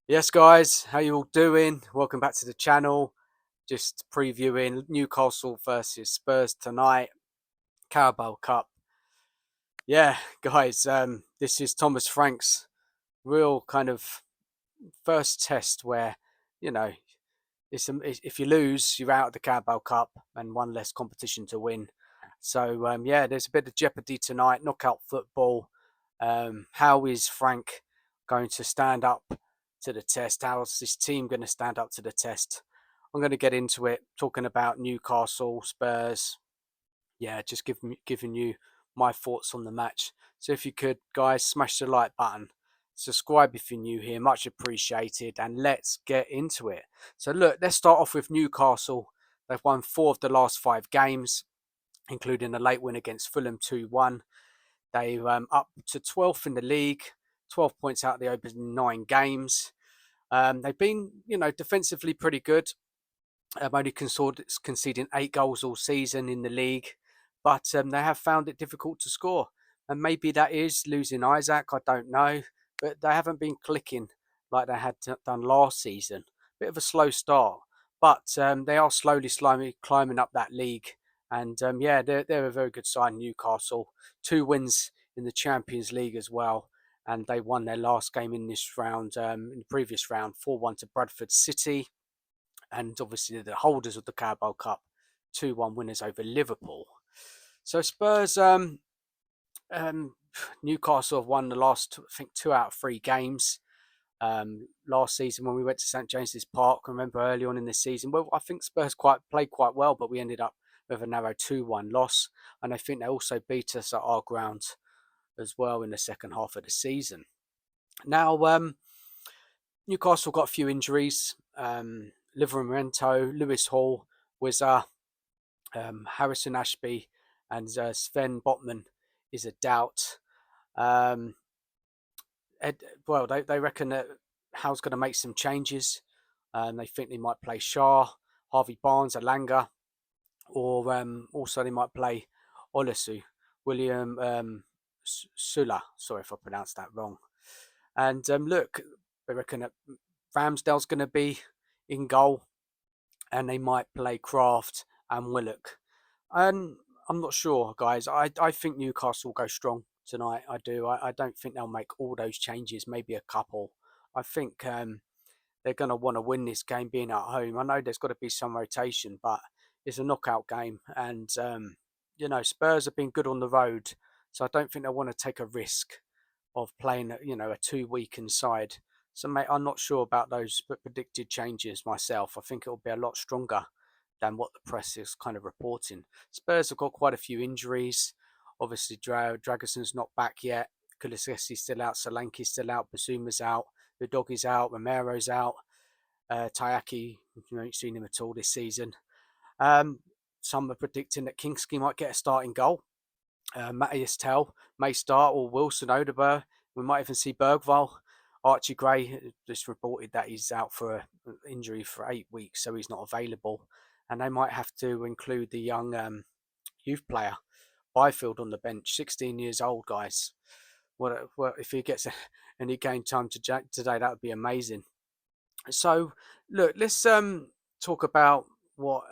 Yes, guys, how you all doing? Welcome back to the channel. Just previewing Newcastle versus Spurs tonight, Carabao Cup. Yeah, guys, this is Thomas Frank's real kind of first test where, you know, if you lose, you're out of the Carabao Cup and one less competition to win. So, yeah, there's a bit of jeopardy tonight, knockout football. How is Frank going to stand up to the test? How's this team going to stand up to the test? I'm going to get into it, talking about Newcastle, Spurs. Yeah, just giving you my thoughts on the match. So if you could, guys, smash the like button. Subscribe if you're new here, much appreciated, and let's get into it. So look, let's start off with Newcastle. They've won 4 of the last 5 games, including a late win against Fulham 2-1. They're up to 12th in the league, 12 points out of the opening 9 games. They've been, defensively pretty good. Only conceding 8 goals all season in the league, but they have found it difficult to score. And maybe that is losing Isaac, I don't know, but they haven't been clicking like they had done last season. Bit of a slow start, but they are slowly climbing up that league. And yeah, they're a very good side, Newcastle. 2 wins in the Champions League as well. And they won their last game in this round, in the previous round, 4-1 to Bradford City, and obviously the holders of the Carabao Cup, 2-1 winners over Liverpool. So Spurs, um, Newcastle have won the last, I think, 2 out of 3 games. Last season when we went to St James's Park, I remember early on in the season, well, I think Spurs played quite well, but we ended up with a narrow 2-1 loss, and I think they also beat us at our ground as well in the second half of the season. Now, Newcastle got a few injuries. Livermento, Lewis Hall, Wizza, Harrison Ashby, and Sven Botman is a doubt. Um, well, they reckon that Howe's going to make some changes. They think they might play Shah, Harvey Barnes, Alanga, or also they might play Olisu, William Sula. Sorry if I pronounced that wrong. And look, they reckon that Ramsdale's going to be in goal, and they might play Kraft and Willock. And I'm not sure, guys. I think Newcastle will go strong tonight. I do. I don't think they'll make all those changes. Maybe a couple. I think they're going to want to win this game, being at home. I know there's got to be some rotation, but it's a knockout game, and Spurs have been good on the road, so I don't think they want to take a risk of playing, a two-weakened side. So, mate, I'm not sure about those predicted changes myself. I think it'll be a lot stronger than what the press is kind of reporting. Spurs have got quite a few injuries. Obviously, Dragason's not back yet. Kulusevski's still out. Solanke's still out. Basuma's out. The dog is out. Romero's out. Tayaki, you ain't seen him at all this season. Some are predicting that Kingsley might get a starting goal. Matthias Tell may start, or Wilson Odeberg. We might even see Bergvall. Archie Gray just reported that he's out for an injury for 8 weeks, so he's not available. And they might have to include the young youth player, Byfield, on the bench, 16 years old, guys. What if he gets any game time today? That would be amazing. So, look, let's talk about what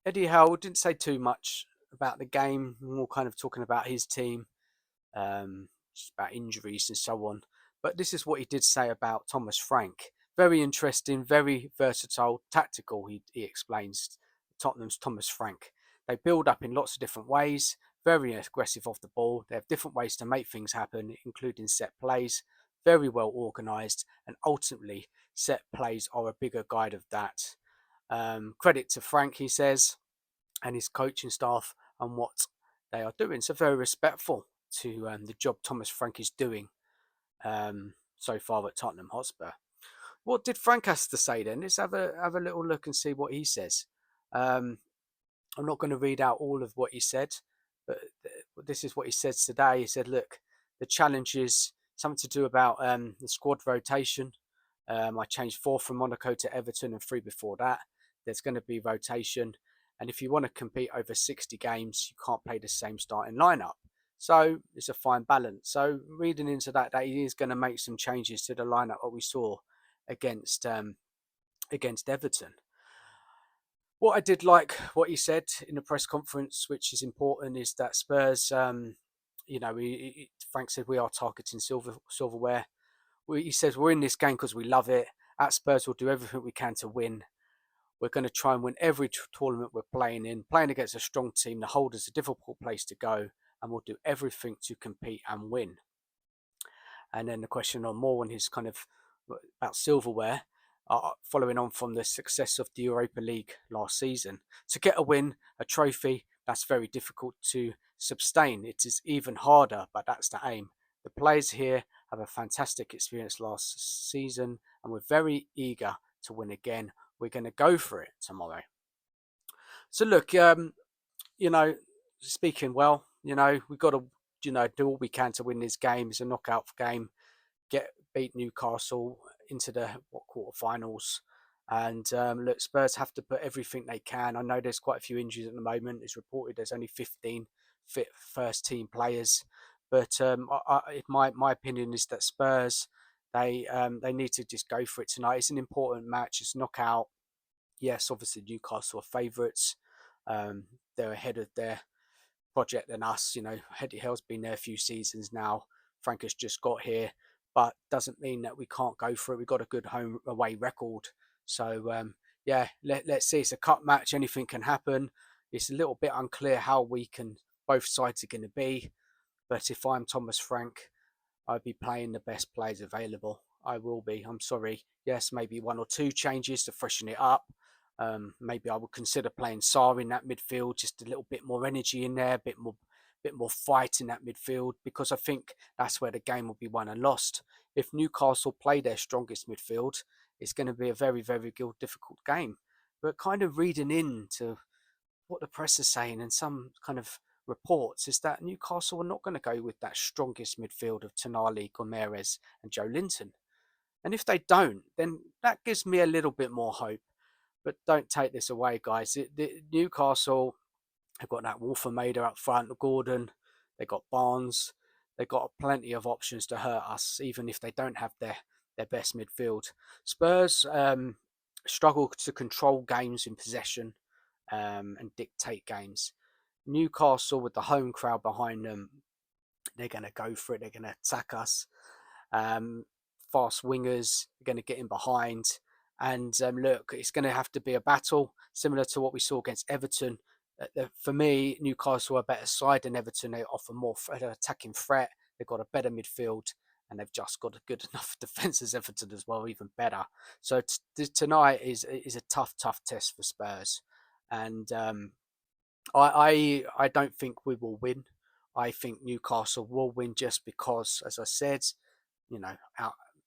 Eddie Howe didn't say too much about the game, more kind of talking about his team, just about injuries and so on. But this is what he did say about Thomas Frank. Very interesting, very versatile, tactical, he explains. Tottenham's Thomas Frank. They build up in lots of different ways, very aggressive off the ball. They have different ways to make things happen, including set plays, very well organised, and ultimately, set plays are a bigger guide of that. Credit to Frank, he says, and his coaching staff and what they are doing. So very respectful to the job Thomas Frank is doing so far at Tottenham Hotspur. What did Frank has to say then? Let's have a little look and see what he says. I'm not going to read out all of what he said, but this is what he said today. He said, look, the challenge is something to do about the squad rotation. I changed 4 from Monaco to Everton and 3 before that. There's going to be rotation. And if you want to compete over 60 games, you can't play the same starting lineup. So it's a fine balance. So reading into that he is going to make some changes to the lineup what we saw against against Everton. What I did like what he said in the press conference, which is important, is that Spurs, Frank said we are targeting silverware. He says we're in this game because we love it. At Spurs, we'll do everything we can to win. We're going to try and win every tournament we're playing in. Playing against a strong team, the hold is a difficult place to go, and we'll do everything to compete and win. And then the question on more on his kind of about silverware, following on from the success of the Europa League last season. To get a win, a trophy, that's very difficult to sustain. It is even harder, but that's the aim. The players here have a fantastic experience last season, and we're very eager to win again. We're going to go for it tomorrow. So look, you know, speaking well, we've got to, do all we can to win this game. It's a knockout game. Beat Newcastle into the quarterfinals. And look, Spurs have to put everything they can. I know there's quite a few injuries at the moment. It's reported there's only 15 fit first team players, but my opinion is that Spurs they need to just go for it tonight. It's an important match. It's knockout. Yes, obviously Newcastle are favourites. They're ahead of their project than us. Eddie Howe's been there a few seasons now. Frank has just got here, but doesn't mean that we can't go for it. We've got a good home away record. So, let's see. It's a cup match. Anything can happen. It's a little bit unclear how weak and both sides are going to be. But if I'm Thomas Frank, I'd be playing the best players available. I will be. I'm sorry. Yes, maybe one or two changes to freshen it up. Maybe I would consider playing Sarr in that midfield, just a little bit more energy in there, a bit more fight in that midfield, because I think that's where the game will be won and lost. If Newcastle play their strongest midfield, it's going to be a very, very difficult game. But kind of reading into what the press is saying and some kind of reports is that Newcastle are not going to go with that strongest midfield of Tonali, Gomes, and Joe Linton. And if they don't, then that gives me a little bit more hope. But don't take this away, guys. Newcastle have got that Wolfamader up front, Gordon. They got Barnes. They got plenty of options to hurt us, even if they don't have their best midfield. Spurs struggle to control games in possession and dictate games. Newcastle, with the home crowd behind them, they're going to go for it. They're going to attack us. Fast wingers are going to get in behind. And look, it's going to have to be a battle, similar to what we saw against Everton. For me, Newcastle are a better side than Everton. They offer more attacking threat. They've got a better midfield, and they've just got a good enough defence as Everton as well, even better. So tonight is a tough test for Spurs. And I don't think we will win. I think Newcastle will win just because, as I said,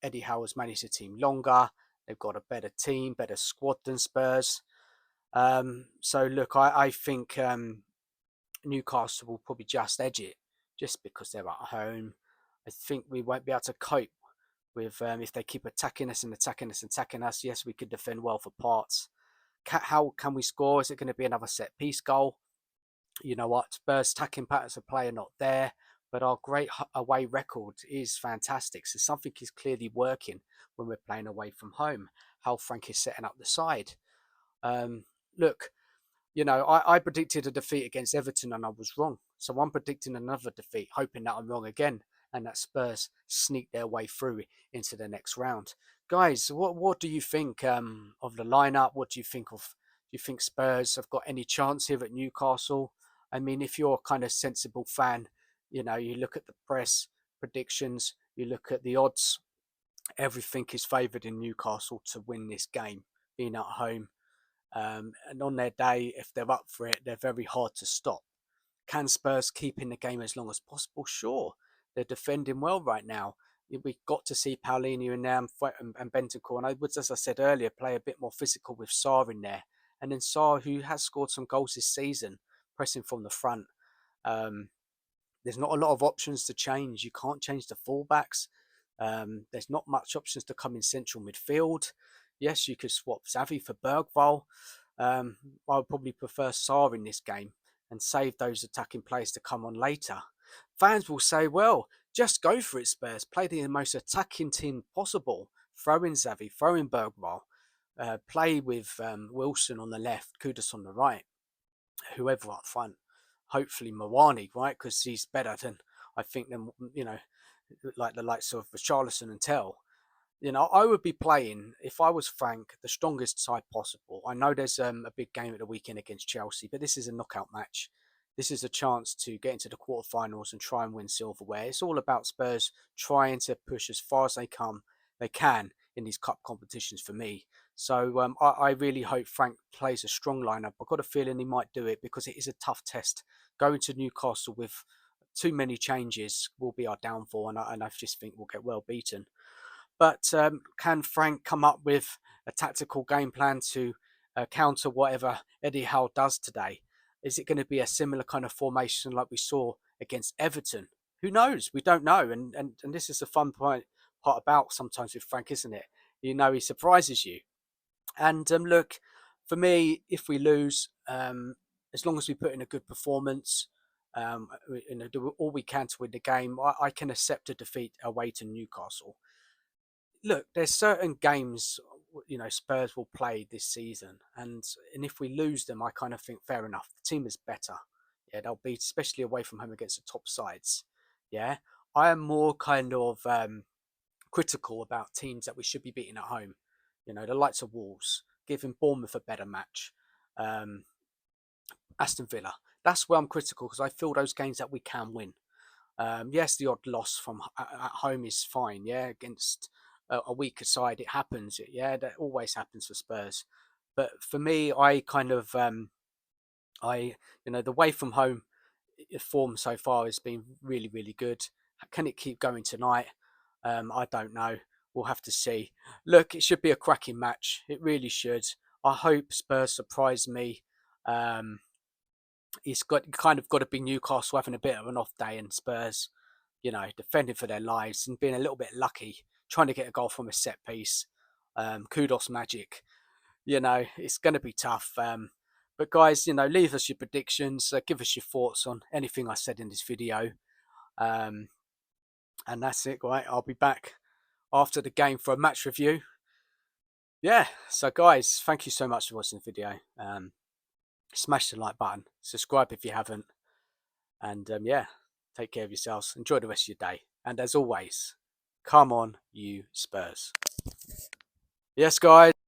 Eddie Howe's managed the team longer. They've got a better team, better squad than Spurs. So look, I think Newcastle will probably just edge it, just because they're at home. I think we won't be able to cope with if they keep attacking us and attacking us and attacking us. Yes, we could defend well for parts. How can we score? Is it going to be another set piece goal? You know what? Spurs' attacking patterns of play are not there, but our great away record is fantastic. So something is clearly working when we're playing away from home. How Frank is setting up the side. Look, I predicted a defeat against Everton and I was wrong. So I'm predicting another defeat, hoping that I'm wrong again and that Spurs sneak their way through into the next round. Guys, what do you think of the lineup? What do you think of? Do you think Spurs have got any chance here at Newcastle? I mean, if you're a kind of sensible fan, you look at the press predictions, you look at the odds, everything is favoured in Newcastle to win this game, being at home. And on their day, if they're up for it, they're very hard to stop. Can Spurs keep in the game as long as possible? Sure. They're defending well right now. We've got to see Paulinho in there and Bentancur. And I would, as I said earlier, play a bit more physical with Sarr in there. And then Sarr, who has scored some goals this season, pressing from the front. There's not a lot of options to change. You can't change the fullbacks. There's not much options to come in central midfield. Yes, you could swap Xavi for Bergvall. I would probably prefer Sarr in this game and save those attacking players to come on later. fans will say, well, just go for it, Spurs. Play the most attacking team possible. Throw in Xavi, throw in Bergwall. Play with Wilson on the left, Kudus on the right, whoever up front. Hopefully Mawani, right? Because he's better than, I think, than, like the likes of Richarlison and Tell. I would be playing, if I was Frank, the strongest side possible. I know there's a big game at the weekend against Chelsea, but this is a knockout match. This is a chance to get into the quarterfinals and try and win silverware. It's all about Spurs trying to push as far as they can in these cup competitions for me. So I really hope Frank plays a strong lineup. I've got a feeling he might do it because it is a tough test. Going to Newcastle with too many changes will be our downfall, and I just think we'll get well beaten. But can Frank come up with a tactical game plan to counter whatever Eddie Howe does today? Is it going to be a similar kind of formation like we saw against Everton? Who knows? We don't know. And this is the fun part about sometimes with Frank, isn't it? He surprises you. And look, for me, if we lose, as long as we put in a good performance, do all we can to win the game, I can accept a defeat away to Newcastle. Look, there's certain games Spurs will play this season, and if we lose them, I kind of think fair enough. The team is better. Yeah, they'll beat, especially away from home against the top sides. Yeah, I am more kind of critical about teams that we should be beating at home. The likes of Wolves, giving Bournemouth a better match. Um, Aston Villa. That's where I'm critical because I feel those games that we can win. Yes, the odd loss from at home is fine. Yeah, against a weaker side, it happens. Yeah, that always happens for Spurs. But for me, I kind of the way from home form so far has been really, really good. Can it keep going tonight? I don't know. We'll have to see. Look, it should be a cracking match. It really should. I hope Spurs surprise me. Um, it's kind of got to be Newcastle having a bit of an off day, and Spurs, defending for their lives and being a little bit lucky, trying to get a goal from a set piece. Kudos magic. It's going to be tough. But guys, leave us your predictions. Give us your thoughts on anything I said in this video. Um, and that's it, right? I'll be back after the game for a match review. Yeah, so guys, thank you so much for watching the video. Smash the like button, subscribe if you haven't, and yeah, take care of yourselves. Enjoy the rest of your day, and as always, come on, you Spurs. Yes, guys.